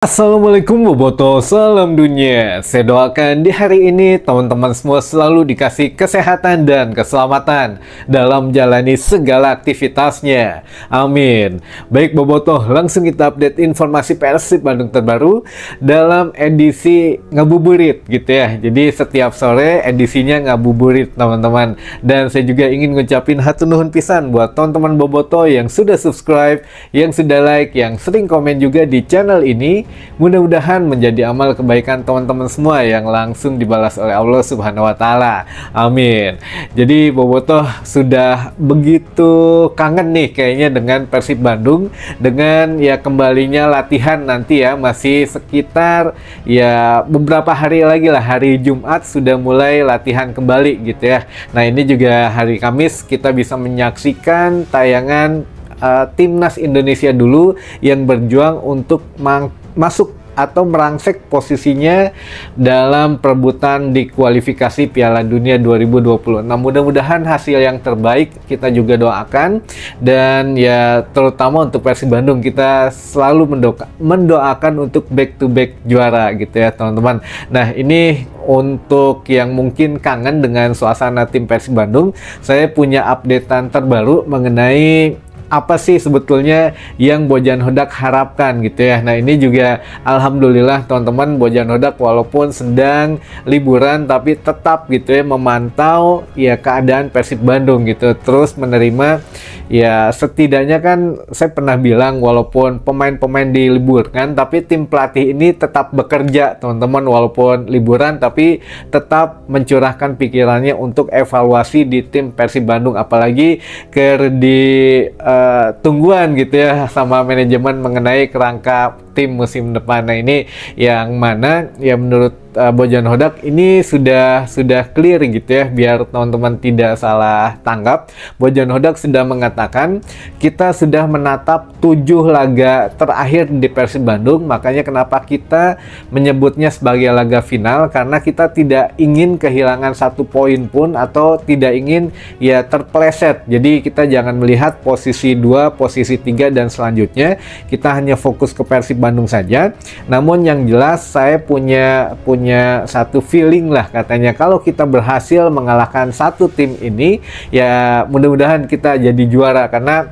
Assalamualaikum Boboto, salam dunia. Saya doakan di hari ini teman-teman semua selalu dikasih kesehatan dan keselamatan dalam menjalani segala aktivitasnya. Amin. Baik Boboto, langsung kita update informasi Persib Bandung terbaru dalam edisi ngabuburit gitu ya. Jadi setiap sore edisinya ngabuburit teman-teman. Dan saya juga ingin ngucapin hatur nuhun pisan buat teman-teman Boboto yang sudah subscribe, yang sudah like, yang sering komen juga di channel ini. Mudah-mudahan menjadi amal kebaikan teman-teman semua yang langsung dibalas oleh Allah Subhanahu wa Ta'ala. Amin. Jadi Bobotoh sudah begitu kangen nih kayaknya dengan Persib Bandung, dengan ya kembalinya latihan nanti ya, masih sekitar ya beberapa hari lagi lah. Hari Jumat sudah mulai latihan kembali gitu ya. Nah ini juga hari Kamis kita bisa menyaksikan tayangan timnas Indonesia dulu yang berjuang untuk masuk atau merangsek posisinya dalam perebutan di kualifikasi Piala Dunia 2020. Nah, mudah-mudahan hasil yang terbaik kita juga doakan, dan ya terutama untuk Persib Bandung kita selalu mendoakan untuk back to back juara gitu ya, teman-teman. Nah, ini untuk yang mungkin kangen dengan suasana tim Persib Bandung, saya punya updatean terbaru mengenai apa sih sebetulnya yang Bojan Hodak harapkan gitu ya. Nah ini juga alhamdulillah teman-teman, Bojan Hodak walaupun sedang liburan tapi tetap gitu ya memantau ya keadaan Persib Bandung gitu, terus menerima ya, setidaknya kan saya pernah bilang walaupun pemain-pemain diliburkan tapi tim pelatih ini tetap bekerja teman-teman, walaupun liburan tapi tetap mencurahkan pikirannya untuk evaluasi di tim Persib Bandung, apalagi di tungguan gitu ya sama manajemen mengenai kerangka tim musim depan. Nah ini yang mana ya menurut Bojan Hodak ini sudah clear gitu ya, biar teman-teman tidak salah tanggap. Bojan Hodak sudah mengatakan kita sudah menatap 7 laga terakhir di Persib Bandung, makanya kenapa kita menyebutnya sebagai laga final, karena kita tidak ingin kehilangan 1 poin pun atau tidak ingin ya terpeleset. Jadi kita jangan melihat posisi 2, posisi 3 dan selanjutnya, kita hanya fokus ke Persib Bandung saja. Namun yang jelas saya punya satu feeling lah, katanya kalau kita berhasil mengalahkan satu tim ini ya mudah-mudahan kita jadi juara, karena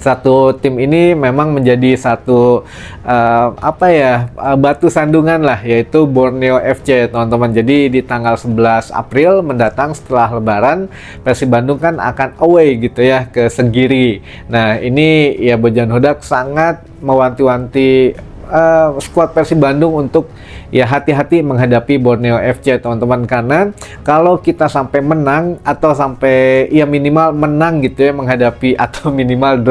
satu tim ini memang menjadi satu batu sandungan lah, yaitu Borneo FC teman-teman. Jadi di tanggal 11 April mendatang setelah Lebaran, Persib Bandung kan akan away gitu ya ke Segiri. Nah ini ya Bojan Hodak sangat mewanti-wanti skuad Persib Bandung untuk ya hati-hati menghadapi Borneo FC teman-teman, karena kalau kita sampai menang atau sampai ya minimal menang gitu ya menghadapi, atau minimal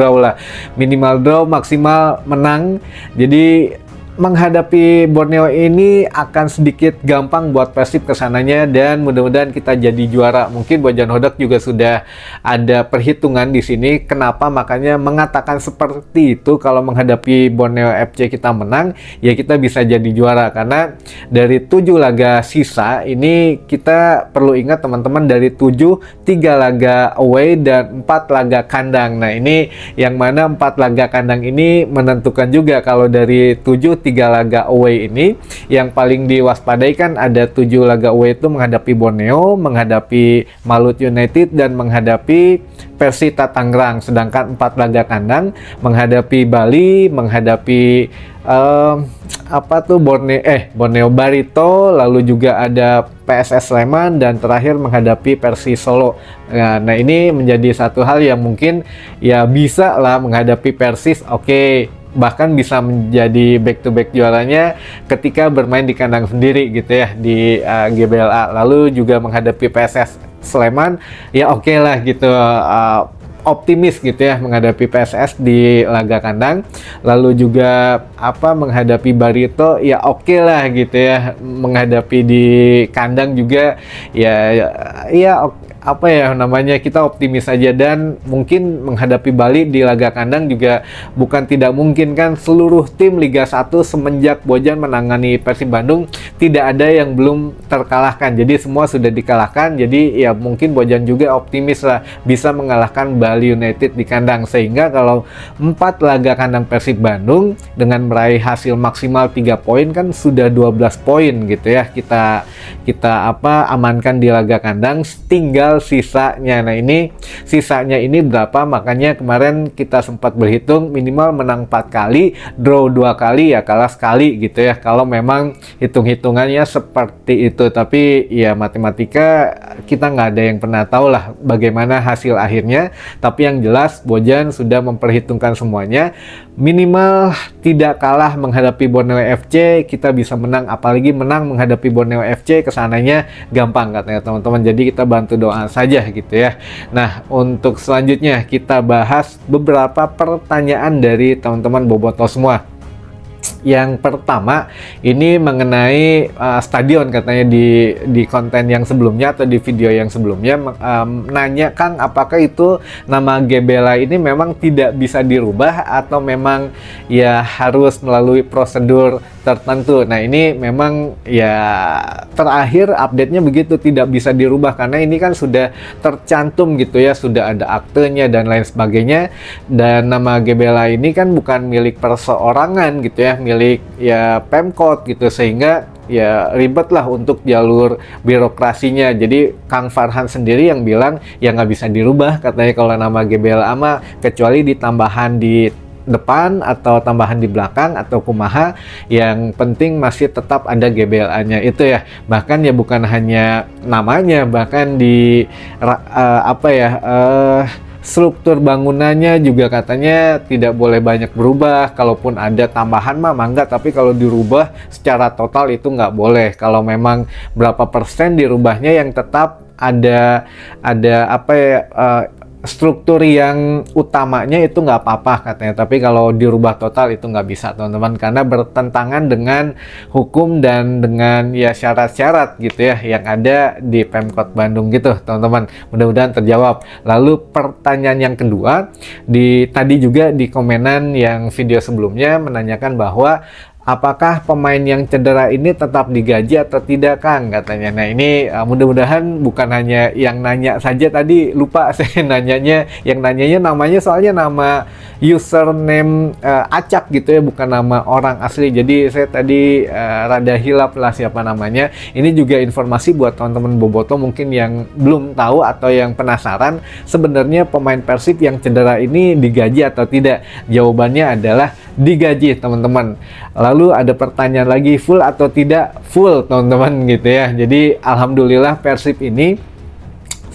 draw maksimal menang, jadi menghadapi Borneo ini akan sedikit gampang buat Persib kesananya, dan mudah-mudahan kita jadi juara. Mungkin Bojan Hodak juga sudah ada perhitungan di sini kenapa makanya mengatakan seperti itu, kalau menghadapi Borneo FC kita menang ya kita bisa jadi juara, karena dari 7 laga sisa ini kita perlu ingat teman-teman, dari 3 laga away dan 4 laga kandang. Nah ini yang mana 4 laga kandang ini menentukan juga. Kalau dari 3 laga away ini yang paling diwaspadai kan ada 7 laga away itu menghadapi Borneo, menghadapi Malut United dan menghadapi Persita Tangerang, sedangkan 4 laga kandang menghadapi Bali, menghadapi Borneo Barito, lalu juga ada PSS Sleman, dan terakhir menghadapi Persis Solo. Nah ini menjadi satu hal yang mungkin ya bisa lah menghadapi Persis, oke, bahkan bisa menjadi back to back juaranya ketika bermain di kandang sendiri gitu ya di GBLA. Lalu juga menghadapi PSS Sleman ya oke lah gitu, optimis gitu ya menghadapi PSS di laga kandang. Lalu juga menghadapi Barito ya oke lah gitu ya, menghadapi di kandang juga ya apa ya namanya, kita optimis saja, dan mungkin menghadapi Bali di laga kandang juga bukan tidak mungkin kan. Seluruh tim Liga 1 semenjak Bojan menangani Persib Bandung tidak ada yang belum terkalahkan, jadi semua sudah dikalahkan. Jadi ya mungkin Bojan juga optimis lah bisa mengalahkan Bali United di kandang, sehingga kalau 4 laga kandang Persib Bandung dengan meraih hasil maksimal 3 poin kan sudah 12 poin gitu ya, kita amankan di laga kandang. Tinggal sisanya. Nah, ini sisanya ini berapa? Makanya kemarin kita sempat berhitung minimal menang 4 kali, draw 2 kali, ya kalah sekali gitu ya, kalau memang hitung-hitungannya seperti itu. Tapi ya matematika kita nggak ada yang pernah tahu lah bagaimana hasil akhirnya. Tapi yang jelas Bojan sudah memperhitungkan semuanya, minimal tidak kalah menghadapi Borneo FC, kita bisa menang, apalagi menang menghadapi Borneo FC kesananya gampang katanya teman-teman. Jadi kita bantu doa saja gitu ya. Nah, untuk selanjutnya kita bahas beberapa pertanyaan dari teman-teman Boboto semua. Yang pertama ini mengenai stadion, katanya di konten yang sebelumnya atau di video yang sebelumnya nanya, Kang, apakah itu nama Gebela ini memang tidak bisa dirubah atau memang ya harus melalui prosedur tertentu. Nah, ini memang ya terakhir update-nya begitu, tidak bisa dirubah karena ini kan sudah tercantum gitu ya, sudah ada aktenya dan lain sebagainya. Dan nama Gebela ini kan bukan milik perseorangan gitu ya, milik ya Pemkot gitu, sehingga ya ribet lah untuk jalur birokrasinya. Jadi Kang Farhan sendiri yang bilang ya nggak bisa dirubah katanya kalau nama Gebela ama, kecuali ditambahan di depan atau tambahan di belakang atau kumaha, yang penting masih tetap ada GBLA-nya itu ya. Bahkan ya bukan hanya namanya, bahkan di struktur bangunannya juga katanya tidak boleh banyak berubah. Kalaupun ada tambahan mah mangga, tapi kalau dirubah secara total itu nggak boleh. Kalau memang berapa persen dirubahnya, yang tetap ada struktur yang utamanya itu nggak apa-apa katanya. Tapi kalau dirubah total itu nggak bisa teman-teman, karena bertentangan dengan hukum dan dengan ya syarat-syarat gitu ya yang ada di Pemkot Bandung gitu teman-teman. Mudah-mudahan terjawab. Lalu pertanyaan yang kedua, tadi juga di komenan yang video sebelumnya menanyakan bahwa apakah pemain yang cedera ini tetap digaji atau tidak, Kang, katanya. Nah, ini mudah-mudahan bukan hanya yang nanya saja, tadi lupa saya nanyanya. Yang nanyanya namanya soalnya nama username acak gitu ya, bukan nama orang asli. Jadi saya tadi rada hilap lah siapa namanya. Ini juga informasi buat teman-teman Boboto mungkin yang belum tahu atau yang penasaran, sebenarnya pemain Persib yang cedera ini digaji atau tidak. Jawabannya adalah digaji teman-teman. Lalu ada pertanyaan lagi, full atau tidak? Full teman-teman gitu ya. Jadi alhamdulillah Persib ini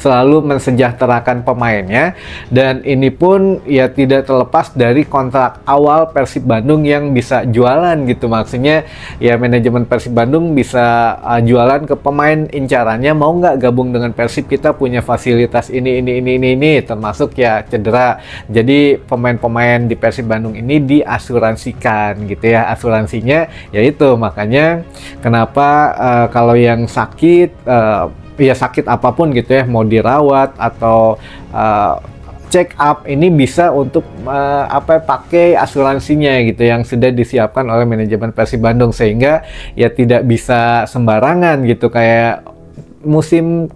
selalu mensejahterakan pemainnya, dan ini pun ya tidak terlepas dari kontrak awal Persib Bandung yang bisa jualan gitu. Maksudnya ya manajemen Persib Bandung bisa jualan ke pemain incarannya, mau nggak gabung dengan Persib, kita punya fasilitas ini termasuk ya cedera. Jadi pemain-pemain di Persib Bandung ini diasuransikan gitu ya. Asuransinya yaitu makanya kenapa kalau yang sakit ya sakit apapun gitu ya, mau dirawat atau check up, ini bisa untuk pakai asuransinya gitu yang sudah disiapkan oleh manajemen Persib Bandung, sehingga ya tidak bisa sembarangan gitu. Kayak musim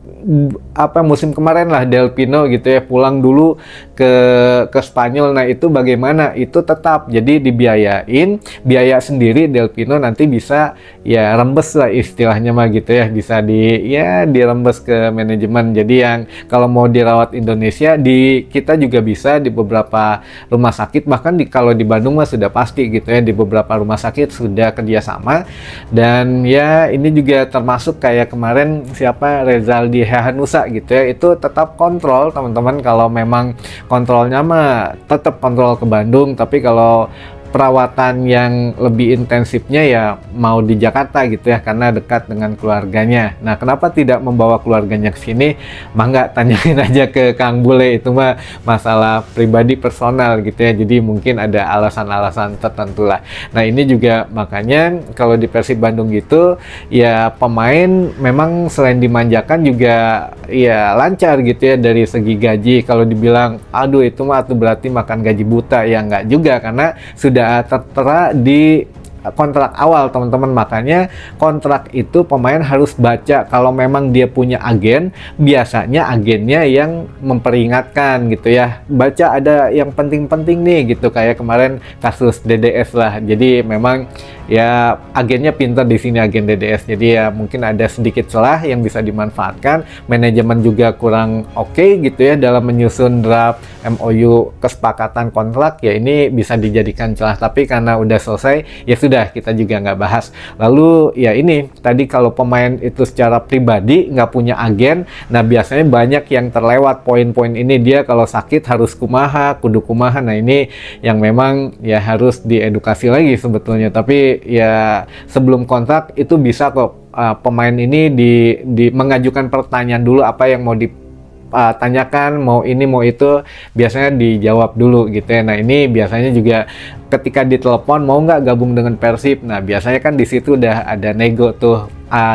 kemarin lah Del Pino gitu ya, pulang dulu ke Spanyol. Nah, itu bagaimana? Itu tetap jadi dibiayain, biaya sendiri Del Pino, nanti bisa ya rembes lah istilahnya mah gitu ya, bisa dirembes ke manajemen. Jadi yang kalau mau dirawat Indonesia, kita juga bisa di beberapa rumah sakit, bahkan kalau di Bandung mah sudah pasti gitu ya, di beberapa rumah sakit sudah kerjasama. Dan ya ini juga termasuk kayak kemarin Rezaldi Hehanusa gitu ya, itu tetap kontrol teman-teman. Kalau memang kontrolnya mah tetap kontrol ke Bandung, tapi kalau perawatan yang lebih intensifnya ya mau di Jakarta gitu ya, karena dekat dengan keluarganya. Nah, kenapa tidak membawa keluarganya ke sini? Mangga tanyain aja ke Kang Bule, itu mah masalah pribadi personal gitu ya. Jadi mungkin ada alasan-alasan tertentu lah. Nah, ini juga makanya kalau di Persib Bandung gitu ya, pemain memang selain dimanjakan juga ya lancar gitu ya dari segi gaji. Kalau dibilang aduh itu mah tuh berarti makan gaji buta, ya nggak juga, karena sudah tertera di kontrak awal teman-teman. Makanya kontrak itu pemain harus baca. Kalau memang dia punya agen, biasanya agennya yang memperingatkan gitu ya, baca ada yang penting-penting nih gitu, kayak kemarin kasus DDS lah. Jadi memang ya agennya pintar di sini, agen DDS. Jadi ya mungkin ada sedikit celah yang bisa dimanfaatkan. Manajemen juga kurang oke gitu ya dalam menyusun draft MOU kesepakatan kontrak, ya ini bisa dijadikan celah. Tapi karena udah selesai ya sudah, kita juga nggak bahas. Lalu ya ini tadi, kalau pemain itu secara pribadi nggak punya agen, nah biasanya banyak yang terlewat poin-poin ini. Dia kalau sakit harus kumaha, kudu kumaha. Nah ini yang memang ya harus diedukasi lagi sebetulnya. Tapi ya sebelum kontrak itu bisa kok pemain ini mengajukan pertanyaan dulu, apa yang mau ditanyakan, mau ini mau itu, biasanya dijawab dulu gitu ya. Nah ini biasanya juga ketika ditelepon mau nggak gabung dengan Persib, nah biasanya kan di situ udah ada nego tuh,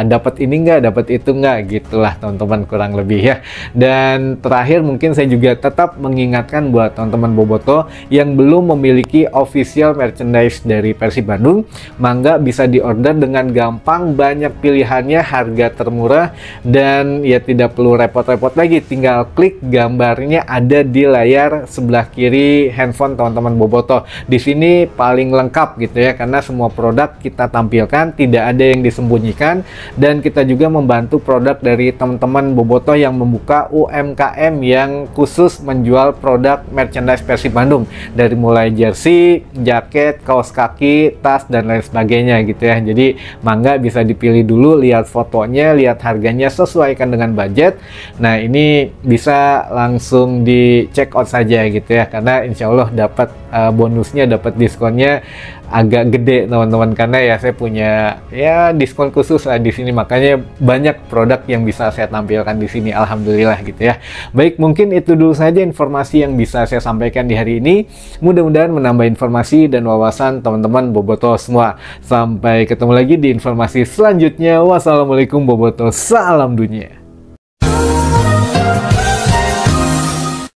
dapat ini nggak, dapat itu nggak, gitulah teman-teman kurang lebih ya. Dan terakhir mungkin saya juga tetap mengingatkan buat teman-teman boboto yang belum memiliki official merchandise dari Persib Bandung, mangga bisa diorder dengan gampang, banyak pilihannya, harga termurah, dan ya tidak perlu repot-repot lagi, tinggal klik gambarnya ada di layar sebelah kiri handphone teman-teman boboto. Di sini paling lengkap gitu ya, karena semua produk kita tampilkan, tidak ada yang disembunyikan. Dan kita juga membantu produk dari teman-teman boboto yang membuka UMKM yang khusus menjual produk merchandise Persib Bandung, dari mulai jersey, jaket, kaos kaki, tas, dan lain sebagainya gitu ya. Jadi mangga bisa dipilih dulu, lihat fotonya, lihat harganya, sesuaikan dengan budget. Nah ini bisa langsung di check out saja gitu ya, karena insya Allah dapat bonusnya, dapat diskonnya agak gede teman-teman, karena ya saya punya ya diskon khusus lah di sini. Makanya banyak produk yang bisa saya tampilkan di sini, alhamdulillah gitu ya. Baik, mungkin itu dulu saja informasi yang bisa saya sampaikan di hari ini. Mudah-mudahan menambah informasi dan wawasan teman-teman boboto semua. Sampai ketemu lagi di informasi selanjutnya. Wassalamualaikum boboto, salam dunia.